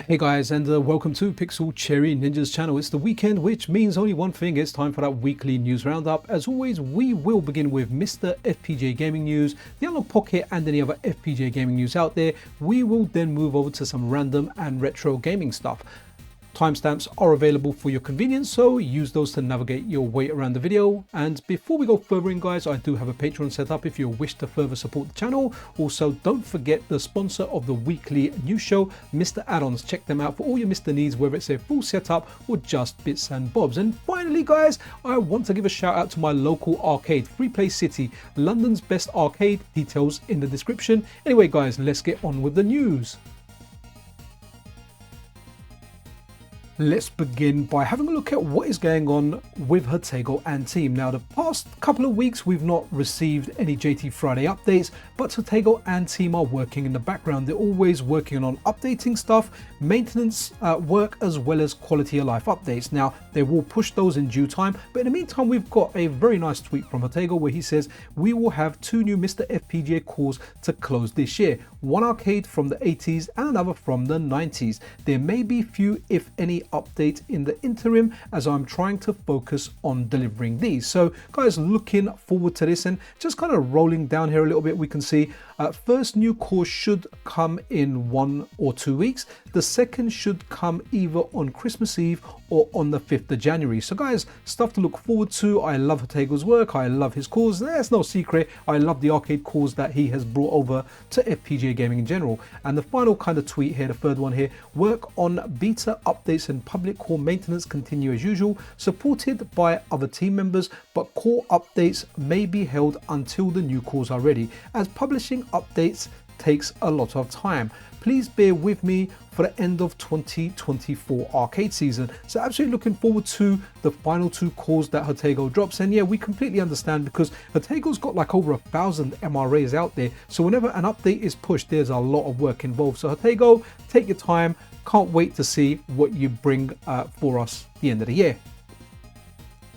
Hey guys, and welcome to Pixel Cherry Ninja's channel. It's the weekend, which means only one thing. It's time for that weekly news roundup. As always, we will begin with MiSTer FPGA gaming news, the Analogue Pocket, and any other FPGA gaming news out there. We will then move over to some random and retro gaming stuff. Timestamps are available for your convenience, so use those to navigate your way around the video. And before we go further in, guys, I do have a Patreon set up if you wish to further support the channel. Also, don't forget the sponsor of the weekly news show, MiSTer Add-ons. Check them out for all your MiSTer needs, whether it's a full setup or just bits and bobs. And finally, guys, I want to give a shout out to my local arcade, Free Play City, London's best arcade. Details in the description. Anyway, guys, let's get on with the news. Let's begin by having a look at what is going on with Jotego and team. Now, the past couple of weeks, we've not received any JT Friday updates, but Jotego and team are working in the background. They're always working on updating stuff, maintenance work, as well as quality of life updates. Now, they will push those in due time, but in the meantime, we've got a very nice tweet from Jotego where he says, we will have 2 new MiSTer FPGA cores to close this year. One arcade from the 80s and another from the 90s. There may be few, if any, update in the interim as I'm trying to focus on delivering these. So guys, looking forward to this, and just kind of rolling down here a little bit, we can see first new core should come in 1 or 2 weeks. The second should come either on Christmas Eve or on the 5th of January. So guys, stuff to look forward to. I love Jotego's work. I love his cores. There's no secret. I love the arcade cores that he has brought over to FPGA gaming in general. And the final kind of tweet here, the third one here, work on beta updates and public core maintenance continue as usual, supported by other team members, but core updates may be held until the new cores are ready, as publishing updates takes a lot of time. Please bear with me for the end of 2024 arcade season. So absolutely looking forward to the final 2 cores that Jotego drops. And yeah, we completely understand, because Jotego's got like over 1,000 MRAs out there. So whenever an update is pushed, there's a lot of work involved. So Jotego, take your time. Can't wait to see what you bring for us at the end of the year.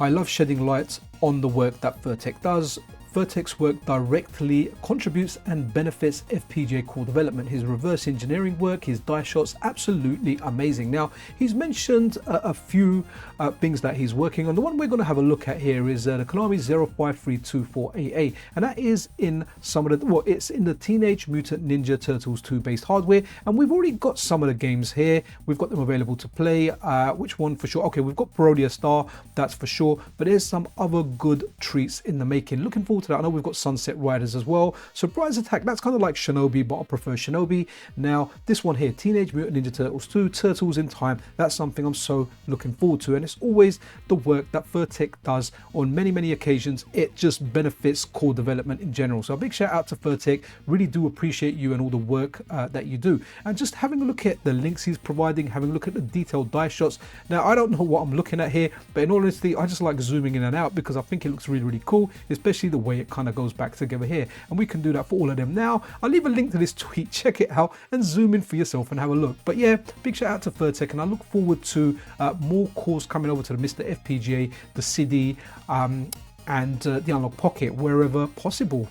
I love shedding light on the work that Furrtek does. Furrtek's work directly contributes and benefits FPGA core development. His reverse engineering work, his die shots, absolutely amazing. Now, he's mentioned a few things that he's working on. The one we're going to have a look at here is the Konami 05324AA, and that is in some of the, well, it's in the Teenage Mutant Ninja Turtles 2 based hardware, and we've already got some of the games here. We've got them available to play. Which one for sure? Okay, we've got Parodia Star, that's for sure, but there's some other good treats in the making. Looking forward to that. I know we've got Sunset Riders as well. Surprise Attack, that's kind of like Shinobi, but I prefer Shinobi. Now, this one here, Teenage Mutant Ninja Turtles 2, Turtles in Time, that's something I'm so looking forward to. And it's always the work that Furrtek does on many, many occasions. It just benefits core development in general. So a big shout out to Furrtek. Really do appreciate you and all the work that you do. And just having a look at the links he's providing, having a look at the detailed die shots. Now, I don't know what I'm looking at here, but in all honesty, I just like zooming in and out because I think it looks really, really cool, especially the way it kind of goes back together here. And we can do that for all of them. Now, I'll leave a link to this tweet. Check it out and zoom in for yourself and have a look. But yeah, big shout out to Furrtek, and I look forward to more cores coming over to the MiSTer FPGA, the CD, and the Analogue Pocket wherever possible.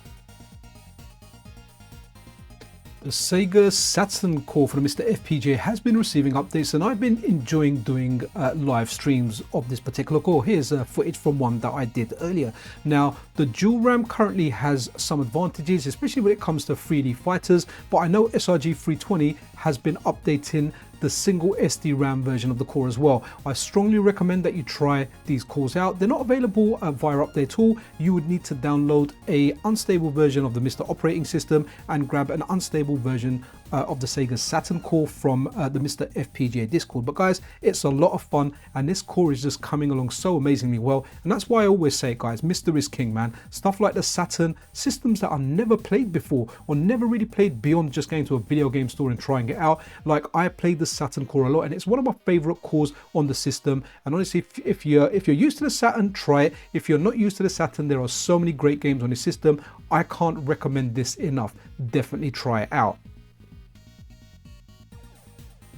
The SEGA Saturn core for the MiSTer FPGA has been receiving updates, and I've been enjoying doing live streams of this particular core. Here's footage from one that I did earlier. Now, the dual RAM currently has some advantages, especially when it comes to 3D fighters, but I know SRG 320 has been updating the single SD RAM version of the core as well. I strongly recommend that you try these cores out. They're not available via update tool. You would need to download a unstable version of the MiSTer operating system and grab an unstable version of the SEGA Saturn core from the MiSTer FPGA Discord. But guys, it's a lot of fun, and this core is just coming along so amazingly well. And that's why I always say, guys, MiSTer is king, man. Stuff like the Saturn, systems that I've never played before or never really played beyond just going to a video game store and trying it out. Like, I played the Saturn core a lot, and it's one of my favorite cores on the system. And honestly, if you're used to the Saturn, try it. If you're not used to the Saturn, there are so many great games on the system. I can't recommend this enough. Definitely try it out.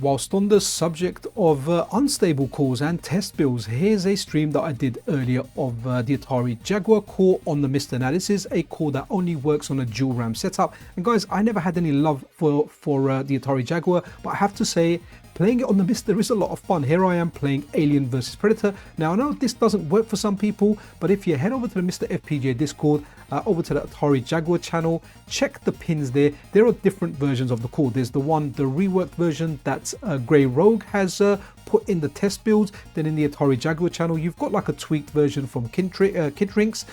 Whilst on the subject of unstable cores and test builds, here's a stream that I did earlier of the Atari Jaguar core on the MiSTer. Now, this is a core that only works on a dual RAM setup. And guys, I never had any love for the Atari Jaguar, but I have to say, playing it on the MiSTer is a lot of fun. Here I am playing Alien vs Predator. Now I know this doesn't work for some people, but if you head over to the MiSTer FPGA Discord, over to the Atari Jaguar channel, check the pins there. There are different versions of the core. There's the reworked version that Grey Rogue has put in the test builds. Then in the Atari Jaguar channel, you've got like a tweaked version from Kitrinks.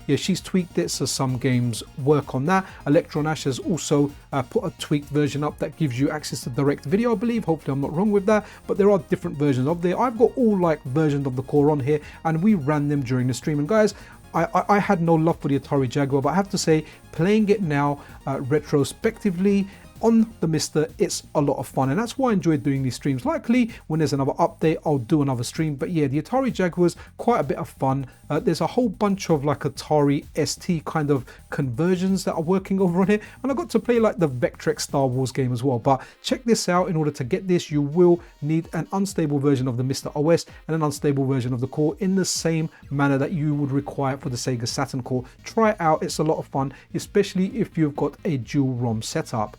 Yeah, she's tweaked it, so some games work on that. Electron Ash has also put a tweaked version up that gives you access to direct video, I believe. Hopefully I'm not wrong with that, but there are different versions of there. I've got all like versions of the core on here, and we ran them during the stream. And guys, I had no love for the Atari Jaguar, but I have to say, playing it now retrospectively on the MiSTer, it's a lot of fun, and that's why I enjoy doing these streams. Likely when there's another update, I'll do another stream, but yeah, the Atari Jaguar's quite a bit of fun. There's a whole bunch of like Atari ST kind of conversions that are working over on here, and I got to play like the Vectrex Star Wars game as well. But check this out, in order to get this, you will need an unstable version of the MiSTer OS and an unstable version of the core in the same manner that you would require for the Sega Saturn core. Try it out, it's a lot of fun, especially if you've got a dual ROM setup.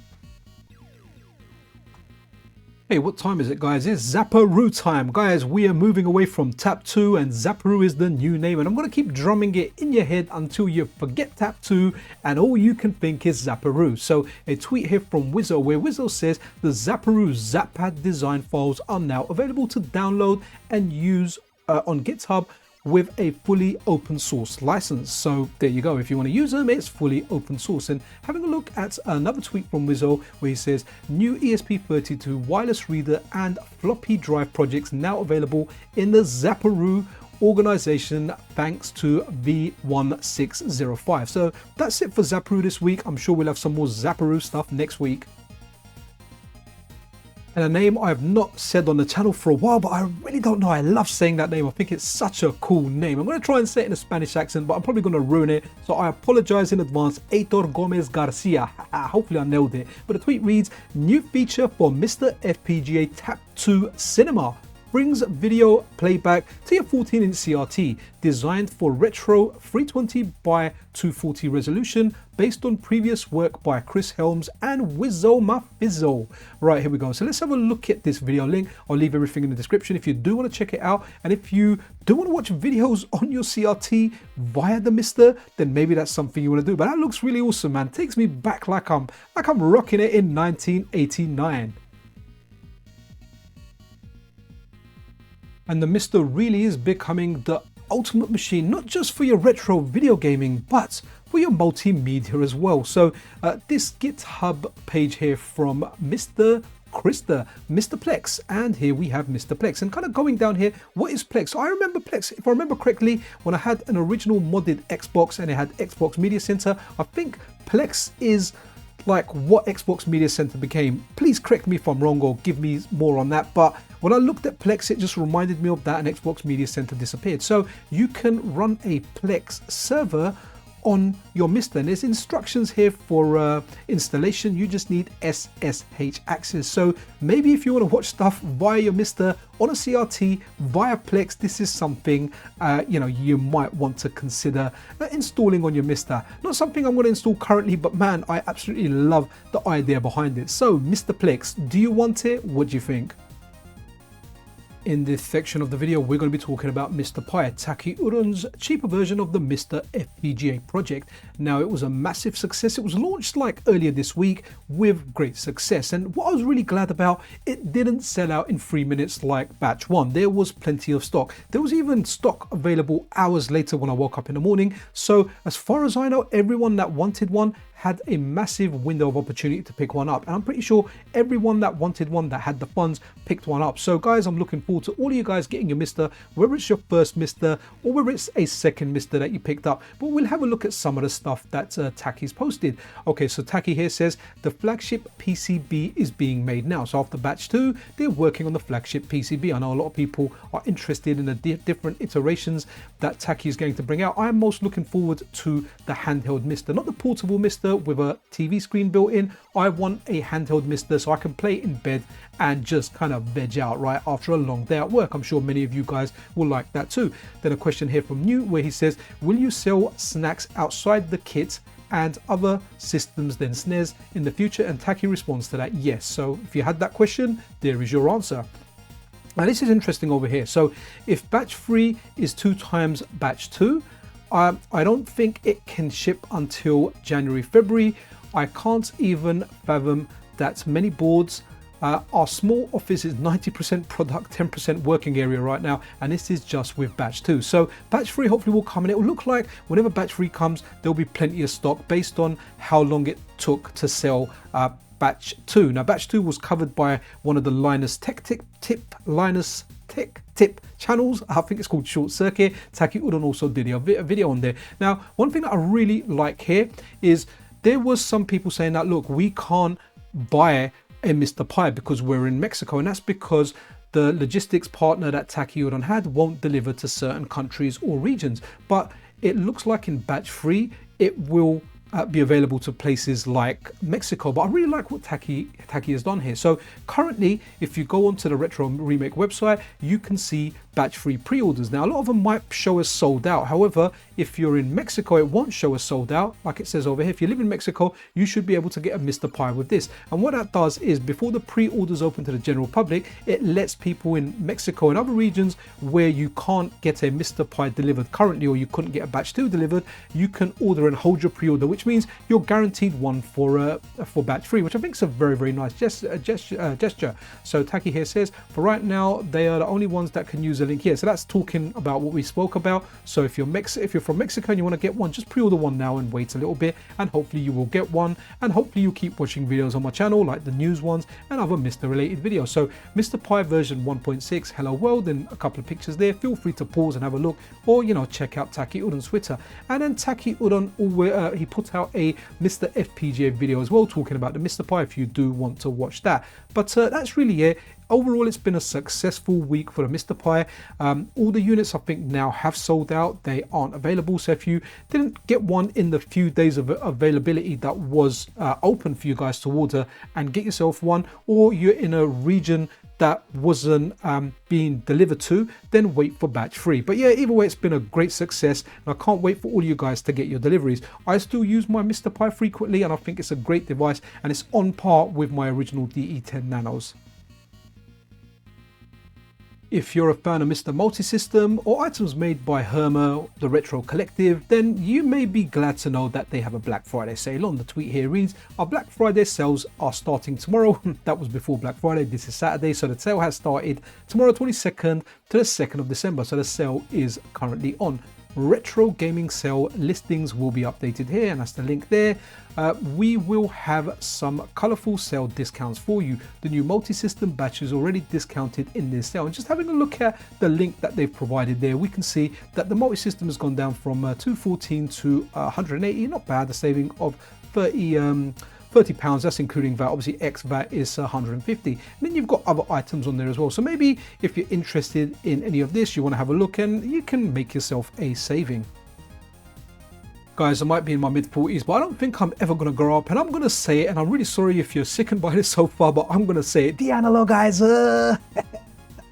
Hey, what time is it, guys? It's Zaparoo time. Guys, we are moving away from Tap 2, and Zaparoo is the new name, and I'm going to keep drumming it in your head until you forget Tap 2 and all you can think is Zaparoo. So a tweet here from Wizzo, where Wizzo says the Zaparoo Zappad design files are now available to download and use on GitHub with a fully open source license. So there you go, if you want to use them, it's fully open source. And having a look at another tweet from Wizzo, where he says new ESP32 wireless reader and floppy drive projects now available in the Zaparoo organization thanks to V1605. So that's it for Zaparoo this week. I'm sure we'll have some more Zaparoo stuff next week. And a name I've not said on the channel for a while, but I really don't know. I love saying that name. I think it's such a cool name. I'm going to try and say it in a Spanish accent, but I'm probably going to ruin it. So I apologize in advance. Heitor Gomez Garcia. Hopefully I nailed it. But the tweet reads, new feature for MiSTer FPGA Tap 2 Cinema. Brings video playback to your 14-inch CRT, designed for retro 320 by 240 resolution, based on previous work by Chris Helms and Wizzo Mafizzo. Right, here we go. So let's have a look at this video link. I'll leave everything in the description if you do want to check it out. And if you do want to watch videos on your CRT via the MiSTer, then maybe that's something you want to do. But that looks really awesome, man. It takes me back like I'm rocking it in 1989. And the MiSTer really is becoming the ultimate machine, not just for your retro video gaming, but for your multimedia as well. So this GitHub page here from Mr. Krista, Mr. PLEX, and here we have Mr. PLEX. And kind of going down here, what is PLEX? I remember PLEX, if I remember correctly, when I had an original modded Xbox and it had Xbox Media Center, I think PLEX is like what Xbox Media Center became. Please correct me if I'm wrong or give me more on that, but when I looked at PLEX, it just reminded me of that, and Xbox Media Center disappeared. So you can run a PLEX server on your MiSTer, and there's instructions here for installation. You just need SSH access. So maybe if you want to watch stuff via your MiSTer on a CRT via PLEX, this is something you might want to consider installing on your MiSTer. Not something I'm going to install currently, but man, I absolutely love the idea behind it. So Mr. PLEX, do you want it? What do you think? In this section of the video, we're going to be talking about Mr. Pi, Taki Uron's cheaper version of the MiSTer FPGA project. Now, it was a massive success. It was launched like earlier this week with great success. And what I was really glad about, it didn't sell out in 3 minutes like batch 1. There was plenty of stock. There was even stock available hours later when I woke up in the morning. So as far as I know, everyone that wanted one had a massive window of opportunity to pick one up, and I'm pretty sure everyone that wanted one, that had the funds, picked one up. So guys, I'm looking forward to all of you guys getting your MiSTer, whether it's your first MiSTer or whether it's a second MiSTer that you picked up. But we'll have a look at some of the stuff that Taki's posted. Okay, so Taki here says the flagship PCB is being made now. So after batch 2, they're working on the flagship PCB. I know a lot of people are interested in the different iterations that Taki is going to bring out. I'm most looking forward to the handheld MiSTer, not the portable MiSTer with a TV screen built in. I want a handheld MiSTer so I can play it in bed and just kind of veg out right after a long day at work. I'm sure many of you guys will like that too. Then a question here from New, where he says, will you sell snacks outside the kit and other systems than SNES in the future? And Taki responds to that, yes. So if you had that question, there is your answer. Now this is interesting over here. So if batch 3 is 2 times batch 2, I don't think it can ship until January, February. I can't even fathom that many boards. Our small office is 90% product, 10% working area right now, and this is just with batch 2. So batch 3 hopefully will come, and it will look like whenever batch 3 comes, there'll be plenty of stock based on how long it took to sell batch 2. Now batch 2 was covered by one of the Linus Tech Tip channels. I think it's called Short Circuit. Taki Udon also did a video on there. Now one thing that I really like here is there was some people saying that, look, we can't buy a MiSTer Pi because we're in Mexico, and that's because the logistics partner that Taki Udon had won't deliver to certain countries or regions. But it looks like in batch 3 it will be available to places like Mexico. But I really like what Taki has done here. So currently, if you go onto the Retro Remake website, you can see batch 3 pre-orders. Now a lot of them might show as sold out. However, if you're in Mexico, it won't show as sold out. Like it says over here, if you live in Mexico, you should be able to get a MiSTer Pi with this. And what that does is, before the pre-orders open to the general public, it lets people in Mexico and other regions where you can't get a MiSTer Pi delivered currently, or you couldn't get a batch 2 delivered, you can order and hold your pre-order, which means you're guaranteed one for batch 3, which I think is a very, very nice gesture. So Taki here says, for right now, they are the only ones that can use a link here. So that's talking about what we spoke about. So if you're from Mexico and you want to get one, just pre-order one now and wait a little bit, and hopefully you will get one. And hopefully you keep watching videos on my channel, like the news ones and other MiSTer related videos. So MiSTer Pi version 1.6, hello world, and a couple of pictures there. Feel free to pause and have a look, or check out Taki Udon's Twitter. And then Taki Udon, he put out a MiSTer FPGA video as well, talking about the MiSTer Pi, if you do want to watch that. But that's really it. Overall, it's been a successful week for the MiSTer Pi. All the units I think now have sold out. They aren't available. So if you didn't get one in the few days of availability that was open for you guys to order and get yourself one, or you're in a region that wasn't being delivered to, then wait for batch 3. But yeah, either way, it's been a great success, and I can't wait for all you guys to get your deliveries. I still use my MiSTer Pi frequently, and I think it's a great device, and it's on par with my original DE10 Nanos. If you're a fan of MiSTer Multisystem or items made by Herma, the Retro Collective, then you may be glad to know that they have a Black Friday sale on. The tweet here reads, our Black Friday sales are starting tomorrow. That was before Black Friday, this is Saturday, so the sale has started tomorrow 22nd to the 2nd of December, so the sale is currently on. Retro gaming sale listings will be updated here, and that's the link there. We will have some colorful sale discounts for you. The new multi-system batch is already discounted in this sale, and just having a look at the link that they've provided there, we can see that the multi-system has gone down from 214 to 180. Not bad, a saving of £30, that's including VAT. Obviously ex-VAT is 150. And then you've got other items on there as well. So maybe if you're interested in any of this, you want to have a look and you can make yourself a saving. Guys, I might be in my mid-40s, but I don't think I'm ever going to grow up, and I'm going to say it, and I'm really sorry if you're sickened by this so far, but I'm going to say it. The Analogizer!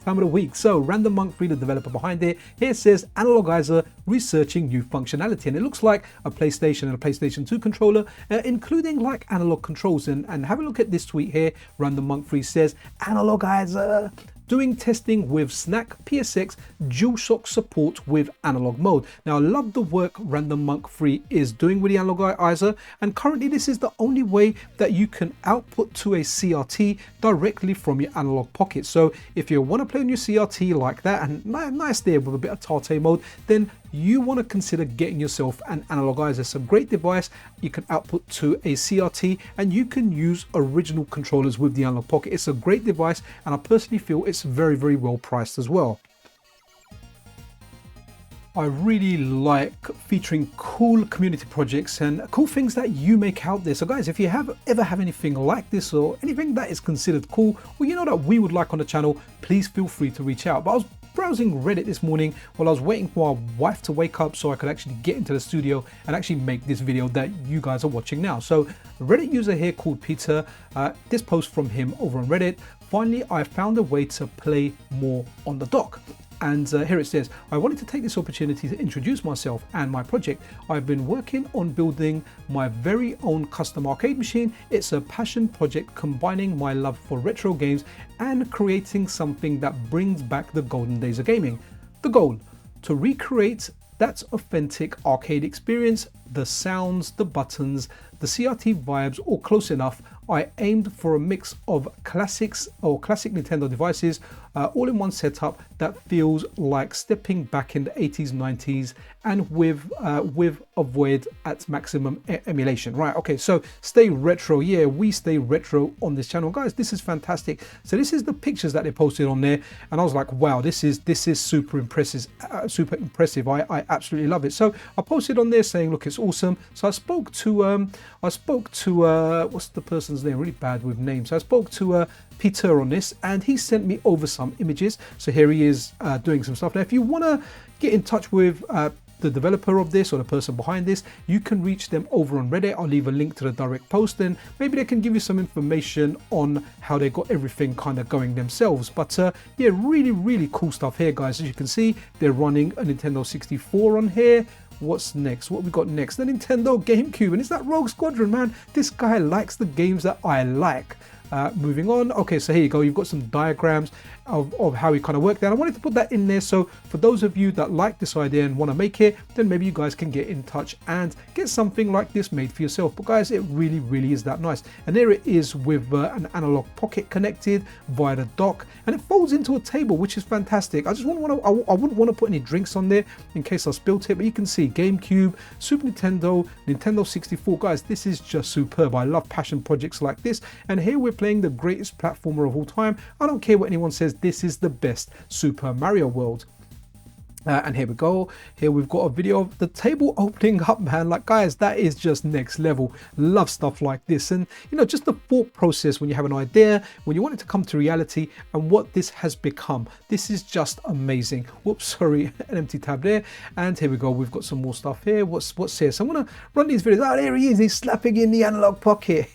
Time of the week. So Random Monk 3, the developer behind it, here says Analogizer researching new functionality, and it looks like a PlayStation and a PlayStation 2 controller, including like analog controls. And have a look at this tweet here. Random Monk 3 says Analogizer doing testing with SNAC PSX DualShock support with analog mode. Now I love the work Random Monk 3 is doing with the Analogizer, and currently this is the only way that you can output to a CRT directly from your analog pocket. So if you want to play on your CRT like that, and nice there with a bit of Tate mode, then you want to consider getting yourself an Analogizer. It's a great device. You can output to a CRT and you can use original controllers with the analog pocket. It's a great device, and I personally feel it's very, very well priced as well. I really like featuring cool community projects and cool things that you make out there. So guys, if you ever have anything like this or anything that is considered cool, or that we would like on the channel, please feel free to reach out. But I was browsing Reddit this morning while I was waiting for my wife to wake up so I could actually get into the studio and actually make this video that you guys are watching now. So a Reddit user here called Peter, this post from him over on Reddit: finally I found a way to play more on the dock. And here it says, I wanted to take this opportunity to introduce myself and my project. I've been working on building my very own custom arcade machine. It's a passion project combining my love for retro games and creating something that brings back the golden days of gaming. The goal, to recreate that authentic arcade experience, the sounds, the buttons, the CRT vibes, all close enough. I aimed for a mix of classics or classic Nintendo devices, all in one setup that feels like stepping back in the 80s, 90s, and with avoid at maximum emulation. Right, okay, so stay retro. Yeah, we stay retro on this channel, guys. This is fantastic. So this is the pictures that they posted on there, and I was like, wow, this is super impressive. I absolutely love it. So I posted on there saying, look, it's awesome. So I spoke to what's the person's name? Really bad with names. So I spoke to Peter on this, and he sent me over some images. So here he is doing some stuff. Now, if you want to get in touch with the developer of this or the person behind this, you can reach them over on Reddit. I'll leave a link to the direct post, and maybe they can give you some information on how they got everything kind of going themselves. But yeah, really cool stuff here, guys. As you can see, they're running a Nintendo 64 on here. What's next? What we got next? The Nintendo GameCube, and it's that Rogue Squadron, man. This guy likes the games that I like. Moving on. Okay, so here you go. You've got some diagrams of how we kind of work that. I wanted to put that in there, so for those of you that like this idea and want to make it, then maybe you guys can get in touch and get something like this made for yourself. But guys, it really is that nice. And there it is with an analog pocket connected via the dock, and it folds into a table, which is fantastic. I wouldn't want to put any drinks on there in case I spilt it, but you can see GameCube, Super Nintendo, Nintendo 64. Guys, this is just superb. I love passion projects like this, and here we're playing the greatest platformer of all time. I don't care what anyone says, this is the best Super Mario World. And here we go. Here we've got a video of the table opening up, man. Like, guys, that is just next level. Love stuff like this. And you know, just the thought process when you have an idea, when you want it to come to reality, and what this has become. This is just amazing. Whoops, sorry, an empty tab there. And here we go. We've got some more stuff here. What's here? So I'm gonna run these videos. Oh, there he is. He's slapping in the analog pocket.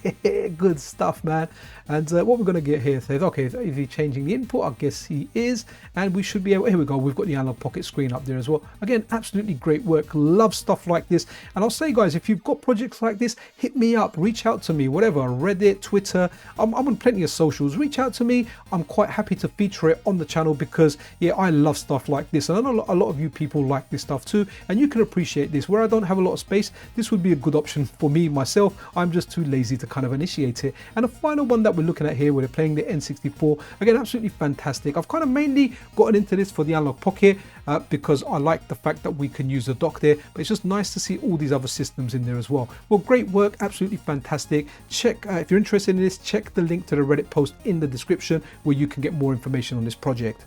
Good stuff, man. And what we're gonna get here says, okay, is he changing the input? I guess he is. And we should be able. Here we go. We've got the analog pocket screen up there as well. Again, absolutely great work. Love stuff like this. And I'll say, guys, if you've got projects like this, hit me up, reach out to me, whatever, Reddit, Twitter. I'm on plenty of socials. Reach out to me. I'm quite happy to feature it on the channel because, yeah, I love stuff like this. And I know a lot of you people like this stuff too, and you can appreciate this. Where I don't have a lot of space, this would be a good option for me myself. I'm just too lazy to kind of initiate it. And the final one that we're looking at here, where they're playing the N64, again, absolutely fantastic. I've kind of mainly gotten into this for the analog pocket because I like the fact that we can use the dock there, but it's just nice to see all these other systems in there as well. Well, great work, absolutely fantastic. Check if you're interested in this, check the link to the Reddit post in the description where you can get more information on this project.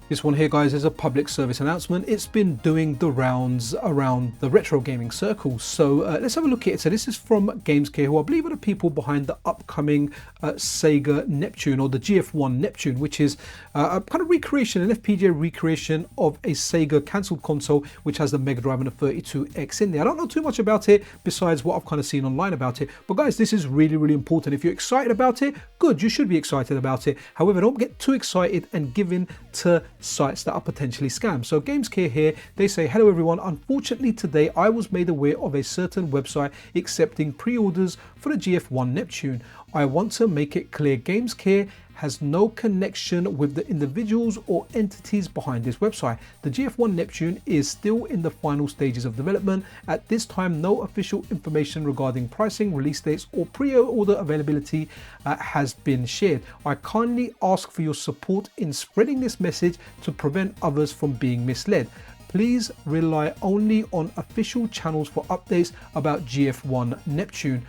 This one here, guys, is a public service announcement. It's been doing the rounds around the retro gaming circles. So let's have a look at it. So this is from GamesCare, who I believe are the people behind the upcoming SEGA Neptune, or the GF1 Neptune, which is a kind of recreation, an FPGA recreation of a SEGA cancelled console, which has the Mega Drive and the 32X in there. I don't know too much about it besides what I've kind of seen online about it. But guys, this is really important. If you're excited about it, good, you should be excited about it. However, don't get too excited and give in to sites that are potentially scams. So GamesCare here, they say, hello everyone, unfortunately today I was made aware of a certain website accepting pre-orders for the GF1 Neptune. I want to make it clear, GamesCare has no connection with the individuals or entities behind this website. The GF1 Neptune is still in the final stages of development. At this time, no official information regarding pricing, release dates, or pre-order availability has been shared. I kindly ask for your support in spreading this message to prevent others from being misled. Please rely only on official channels for updates about GF1 Neptune.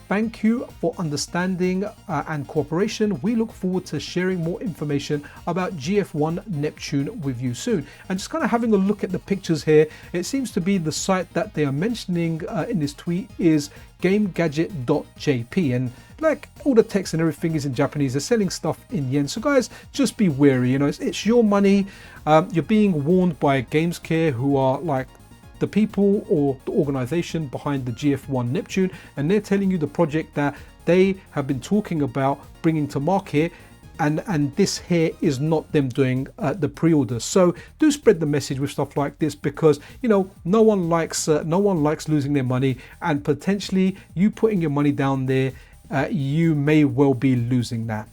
Thank you for understanding and cooperation. We look forward to sharing more information about GF1 Neptune with you soon. And just kind of having a look at the pictures here, it seems to be the site that they are mentioning in this tweet is gamegadget.jp, and like all the text and everything is in Japanese. They're selling stuff in yen, so guys, just be wary. You know, it's your money. You're being warned by GamesCare, who are like the people or the organization behind the GF1 Neptune, and they're telling you the project that they have been talking about bringing to market and this here is not them doing the pre-order. So do spread the message with stuff like this, because you know no one likes losing their money, and potentially you putting your money down there, you may well be losing that.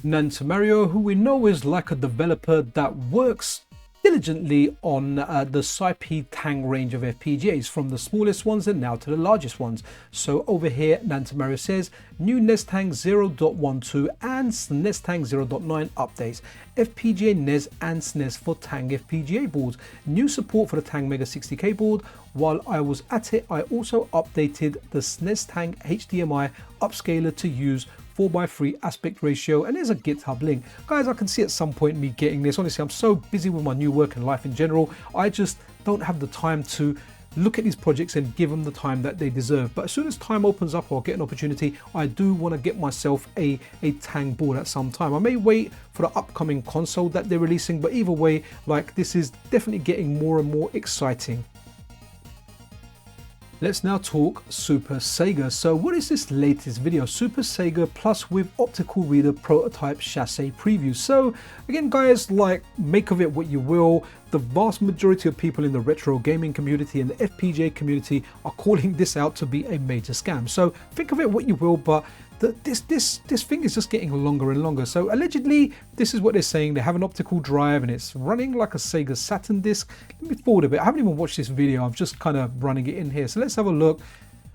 NESTang, who we know is like a developer that works diligently on the SiP-Tang range of FPGAs, from the smallest ones and now to the largest ones. So over here, NESTang says, new NESTang 0.12 and SNESTang 0.9 updates, FPGA NES and SNES for Tang FPGA boards, new support for the Tang Mega 60K board. While I was at it, I also updated the SNESTang HDMI upscaler to use 4:3 aspect ratio, and there's a GitHub link. Guys, I can see at some point me getting this. Honestly, I'm so busy with my new work and life in general, I just don't have the time to look at these projects and give them the time that they deserve. But as soon as time opens up or I get an opportunity, I do want to get myself a Tang board at some time. I may wait for the upcoming console that they're releasing, but either way, like, this is definitely getting more and more exciting. Let's now talk SuperSEGA. So what is this latest video? SuperSEGA Plus with optical reader prototype chassis preview. So again, guys, like, make of it what you will. The vast majority of people in the retro gaming community and the FPGA community are calling this out to be a major scam. So think of it what you will, but this thing is just getting longer and longer. So allegedly, this is what they're saying. They have an optical drive and it's running like a SEGA Saturn disc. Let me forward a bit. I haven't even watched this video. I'm just kind of running it in here. So let's have a look.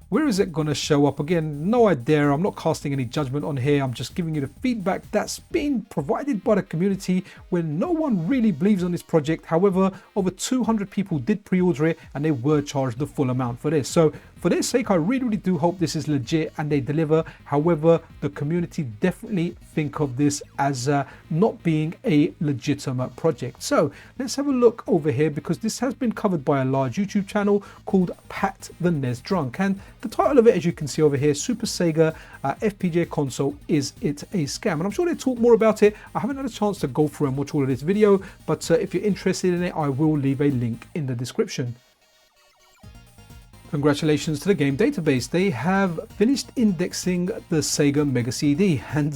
Where is it going to show up? Again, no idea. I'm not casting any judgment on here. I'm just giving you the feedback that's been provided by the community when no one really believes on this project. However, over 200 people did pre-order it and they were charged the full amount for this. So for their sake, I really do hope this is legit and they deliver. However, the community definitely think of this as not being a legitimate project. So let's have a look over here, because this has been covered by a large YouTube channel called Pat the NES Drunk. And the title of it, as you can see over here, SuperSEGA FPGA console, is it a scam? And I'm sure they talk more about it. I haven't had a chance to go through and watch all of this video, but if you're interested in it, I will leave a link in the description. Congratulations to the game database. They have finished indexing the SEGA Mega CD, and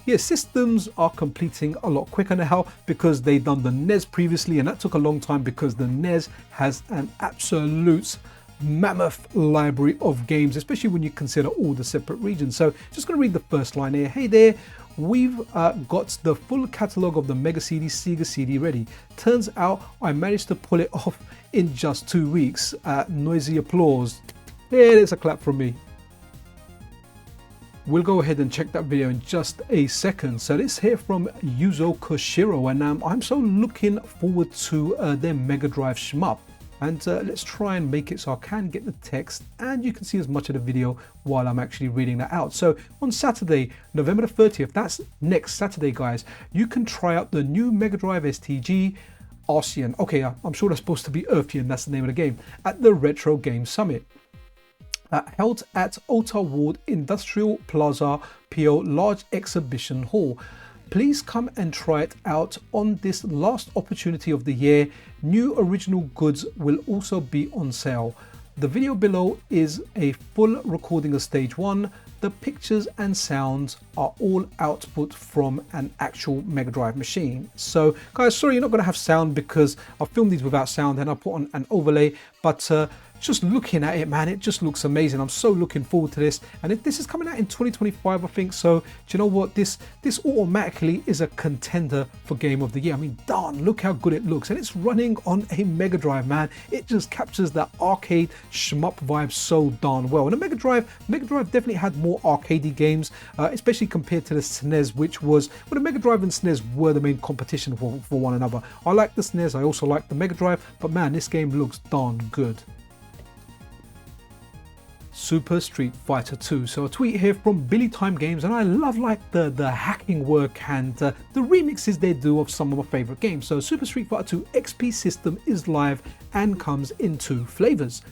yeah, systems are completing a lot quicker now because they've done the NES previously, and that took a long time because the NES has an absolute mammoth library of games, especially when you consider all the separate regions. So just going to read the first line here. Hey there, we've got the full catalogue of the Mega CD SEGA CD ready. Turns out I managed to pull it off in just 2 weeks. Noisy applause. Yeah, there's a clap from me. We'll go ahead and check that video in just a second. So let's hear from Yuzo Koshiro, and I'm so looking forward to their Mega Drive shmup. And let's try and make it so I can get the text and you can see as much of the video while I'm actually reading that out. So on Saturday, November the 30th, that's next Saturday, guys, you can try out the new Mega Drive STG Earthion. Okay, I'm sure that's supposed to be Earthion, that's the name of the game, at the Retro Game Summit. Held at Ota Ward Industrial Plaza PO Large Exhibition Hall. Please come and try it out on this last opportunity of the year. New original goods will also be on sale. The video below is a full recording of stage 1. The pictures and sounds are all output from an actual Mega Drive machine. So guys, sorry you're not going to have sound because I filmed these without sound and I put on an overlay, but just looking at it, man, it just looks amazing. I'm so looking forward to this, and this is coming out in 2025, I think. So do you know what, this automatically is a contender for Game of the Year. I mean, darn, look how good it looks, and it's running on a Mega Drive, man. It just captures that arcade shmup vibe so darn well. And the Mega Drive definitely had more arcadey games, especially compared to the SNES, which was, well, the Mega Drive and SNES were the main competition for one another. I like the SNES, I also like the Mega Drive, but man, this game looks darn good. Super Street Fighter 2. So a tweet here from Billy Time Games, and I love like the hacking work and the remixes they do of some of my favorite games. So Super Street Fighter 2 XP system is live and comes in 2 flavors.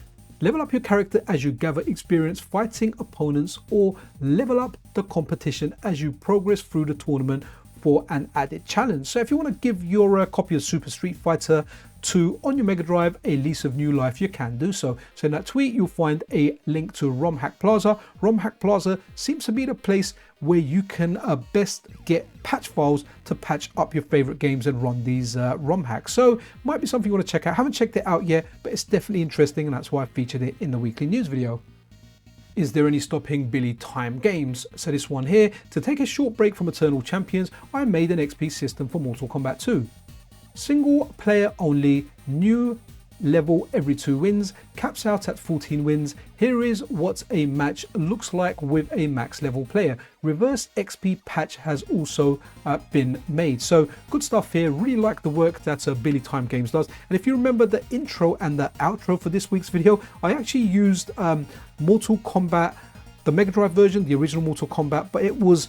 Level up your character as you gather experience fighting opponents, or level up the competition as you progress through the tournament for an added challenge. So if you want to give your copy of Super Street Fighter 2 on your Mega Drive, A Lease of New Life, you can do so. So in that tweet, you'll find a link to ROM Hack Plaza. ROM Hack Plaza seems to be the place where you can best get patch files to patch up your favorite games and run these ROM hacks. So might be something you want to check out. Haven't checked it out yet, but it's definitely interesting, and that's why I featured it in the weekly news video. Is there any stopping Billy Time Games? So this one here, to take a short break from Eternal Champions, I made an XP system for Mortal Kombat 2. Single player only, new level every 2 wins, caps out at 14 wins. Here is what a match looks like with a max level player. Reverse XP patch has also been made. So good stuff here. Really like the work that Billy Time Games does. And if you remember the intro and the outro for this week's video, I actually used Mortal Kombat, the Mega Drive version, the original Mortal Kombat, but it was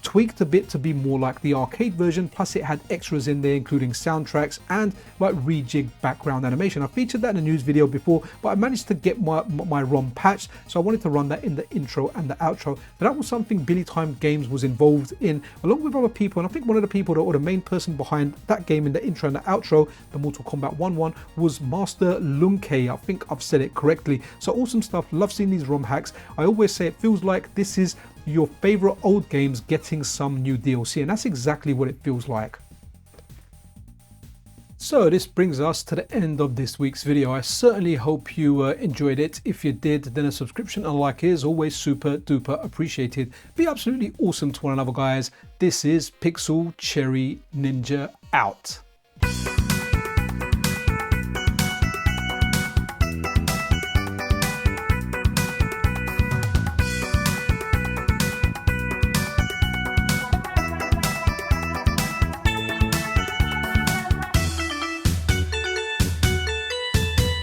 tweaked a bit to be more like the arcade version, plus it had extras in there including soundtracks and like rejig background animation. I featured that in a news video before, but I managed to get my ROM patched, so I wanted to run that in the intro and the outro. But that was something Billy Time Games was involved in along with other people, and I think one of the people or the main person behind that game in the intro and the outro, the Mortal Kombat 1 was Master Lunke. I think I've said it correctly. So awesome stuff. Love seeing these ROM hacks. I always say it feels like this is your favorite old games getting some new DLC, and that's exactly what it feels like. So this brings us to the end of this week's video. I certainly hope you enjoyed it. If you did, then a subscription and like is always super duper appreciated. Be absolutely awesome to one another, guys. This is Pixel Cherry Ninja out.